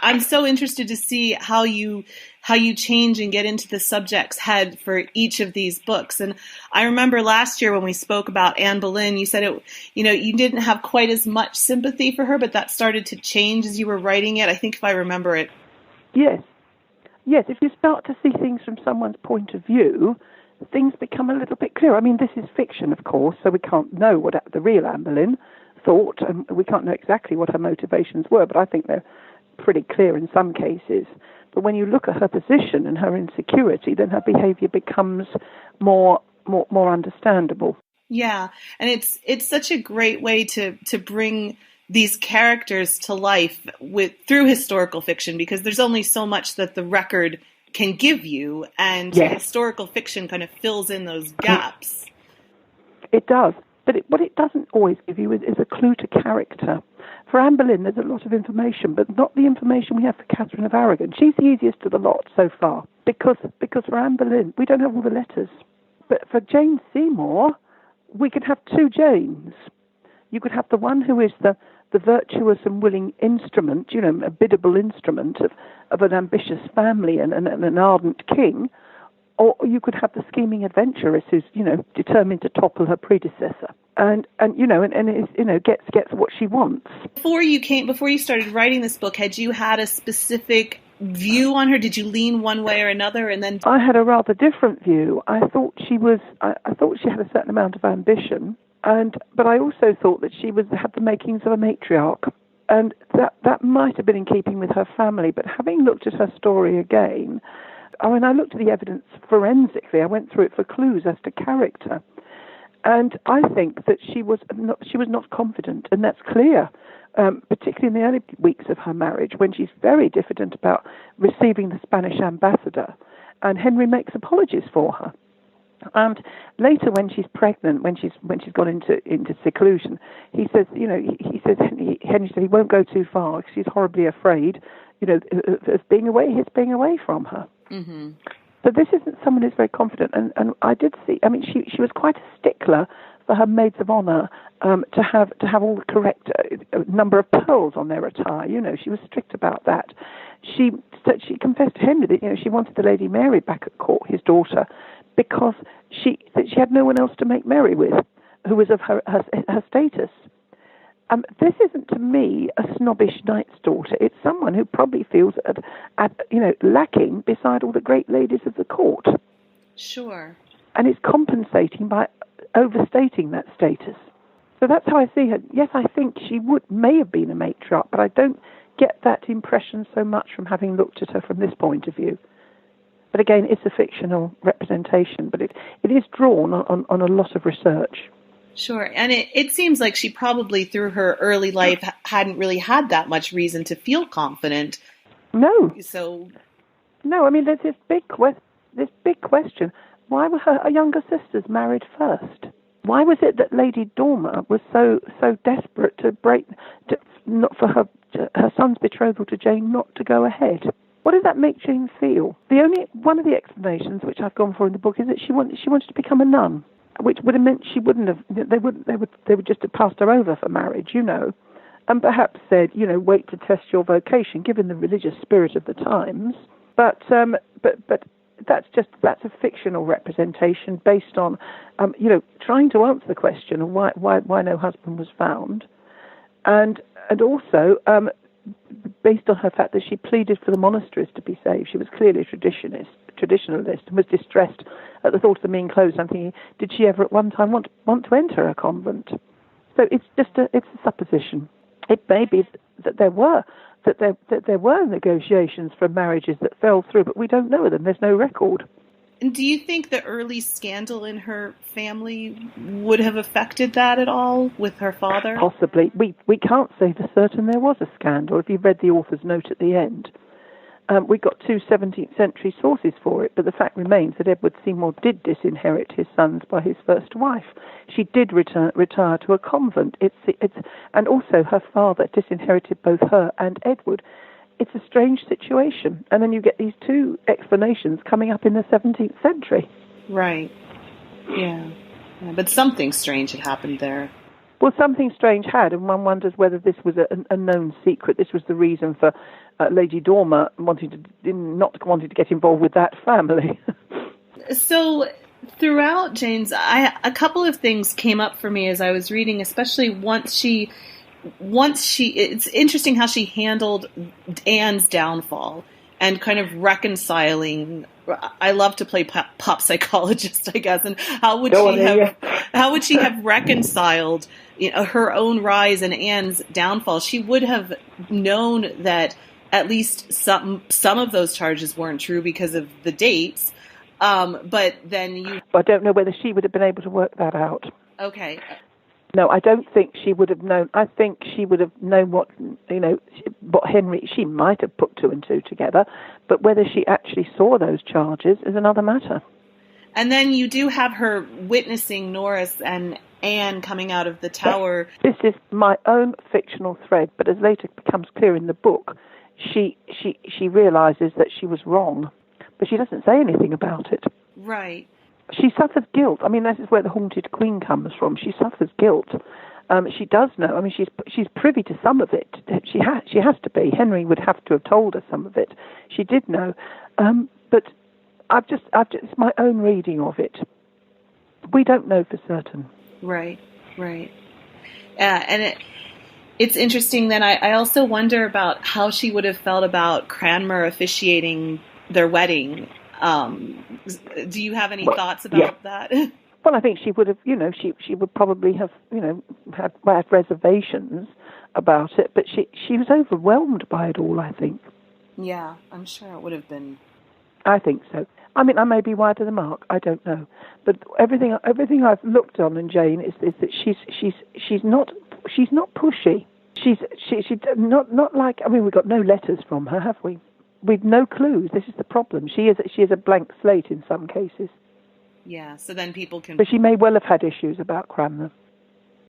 I'm so interested to see how you change and get into the subject's head for each of these books. And I remember last year when we spoke about Anne Boleyn, you said you didn't have quite as much sympathy for her, but that started to change as you were writing it. I think if I remember it. Yes. Yes, if you start to see things from someone's point of view, things become a little bit clearer. I mean, this is fiction, of course, so we can't know what the real Anne Boleyn thought, and we can't know exactly what her motivations were, but I think they're pretty clear in some cases. But when you look at her position and her insecurity, then her behaviour becomes more understandable. Yeah, and it's such a great way to bring these characters to life through historical fiction, because there's only so much that the record can give you, and historical fiction kind of fills in those gaps. It does, but what it doesn't always give you is a clue to character. For Anne Boleyn, there's a lot of information, but not the information we have for Catherine of Aragon. She's the easiest of the lot so far, because for Anne Boleyn, we don't have all the letters. But for Jane Seymour, we could have two Janes. You could have the one who is the virtuous and willing instrument, a biddable instrument of an ambitious family and an ardent king, or you could have the scheming adventuress who's, determined to topple her predecessor. And gets what she wants. Before you started writing this book, had you had a specific view on her? Did you lean one way or another? And then I had a rather different view. I thought she had a certain amount of ambition, but I also thought that she had the makings of a matriarch, and that might have been in keeping with her family. But having looked at her story again, I looked at the evidence forensically. I went through it for clues as to character. And I think that she was not confident, and that's clear, particularly in the early weeks of her marriage, when she's very diffident about receiving the Spanish ambassador, and Henry makes apologies for her. And later, when she's pregnant, when she's gone into seclusion, he says, Henry said he won't go too far because she's horribly afraid, of being away from her. Mm-hmm. So this isn't someone who's very confident, and I did see. I mean, she was quite a stickler for her maids of honour to have all the correct number of pearls on their attire. She was strict about that. She confessed to Henry that she wanted the Lady Mary back at court, his daughter, because she had no one else to make merry with, who was of her status. This isn't, to me, a snobbish knight's daughter. It's someone who probably feels lacking beside all the great ladies of the court. Sure. And is compensating by overstating that status. So that's how I see her. Yes, I think she may have been a matriarch, but I don't get that impression so much from having looked at her from this point of view. But again, it's a fictional representation, but it is drawn on a lot of research. Sure. And it seems like she probably, through her early life, hadn't really had that much reason to feel confident. No. So. No, I mean, there's this big question. Why were her younger sisters married first? Why was it that Lady Dormer was so desperate not for her son's betrothal to Jane not to go ahead? What did that make Jane feel? One of the explanations which I've gone for in the book is that she wanted to become a nun, which would have meant she wouldn't have. They would just have passed her over for marriage, and perhaps said, wait to test your vocation, given the religious spirit of the times. But that's a fictional representation based on, trying to answer the question of why no husband was found, and also based on her fact that she pleaded for the monasteries to be saved. She was clearly a traditionalist and was distressed at the thought of them being closed. I'm thinking, did she ever at one time want to enter a convent? So it's a supposition. It may be that there were negotiations for marriages that fell through, but we don't know them. There's no record. And do you think the early scandal in her family would have affected that at all with her father? Possibly. We can't say for certain there was a scandal. If you've read the author's note at the end, we got two 17th century sources for it, but the fact remains that Edward Seymour did disinherit his sons by his first wife. She did retire to a convent. And also her father disinherited both her and Edward. It's a strange situation. And then you get these two explanations coming up in the 17th century. Right. Yeah. But something strange had happened there. Well, something strange had, and one wonders whether this was a known secret. This was the reason for Lady Dormer not wanting to get involved with that family. So throughout Jane's, a couple of things came up for me as I was reading, especially once she, it's interesting how she handled Anne's downfall and kind of reconciling. I love to play pop psychologist, I guess. And how would she have reconciled, her own rise and Anne's downfall? She would have known that at least some of those charges weren't true because of the dates. But then I don't know whether she would have been able to work that out. Okay. No, I don't think she would have known. I think she would have known what Henry, she might have put two and two together, but whether she actually saw those charges is another matter. And then you do have her witnessing Norris and Anne coming out of the tower. This is my own fictional thread, but as later becomes clear in the book, she realizes that she was wrong, but she doesn't say anything about it. Right. She suffers guilt. I mean, this is where the haunted queen comes from. She suffers guilt. She does know. I mean, she's privy to some of it. She has to be. Henry would have to have told her some of it. She did know, but it's my own reading of it. We don't know for certain. Right. And it's interesting. Then I also wonder about how she would have felt about Cranmer officiating their wedding. Do you have any thoughts about that? Well, I think she would have, she would probably have, had reservations about it, but she was overwhelmed by it all, I think. Yeah, I'm sure it would have been. I think so. I mean, I may be wide of the mark. I don't know, but everything I've looked on in Jane is that she's not pushy. She's not like. I mean, we've got no letters from her, have we? We've no clues. This is the problem. She is a blank slate in some cases. Yeah, so then people can... But she may well have had issues about Cranmer.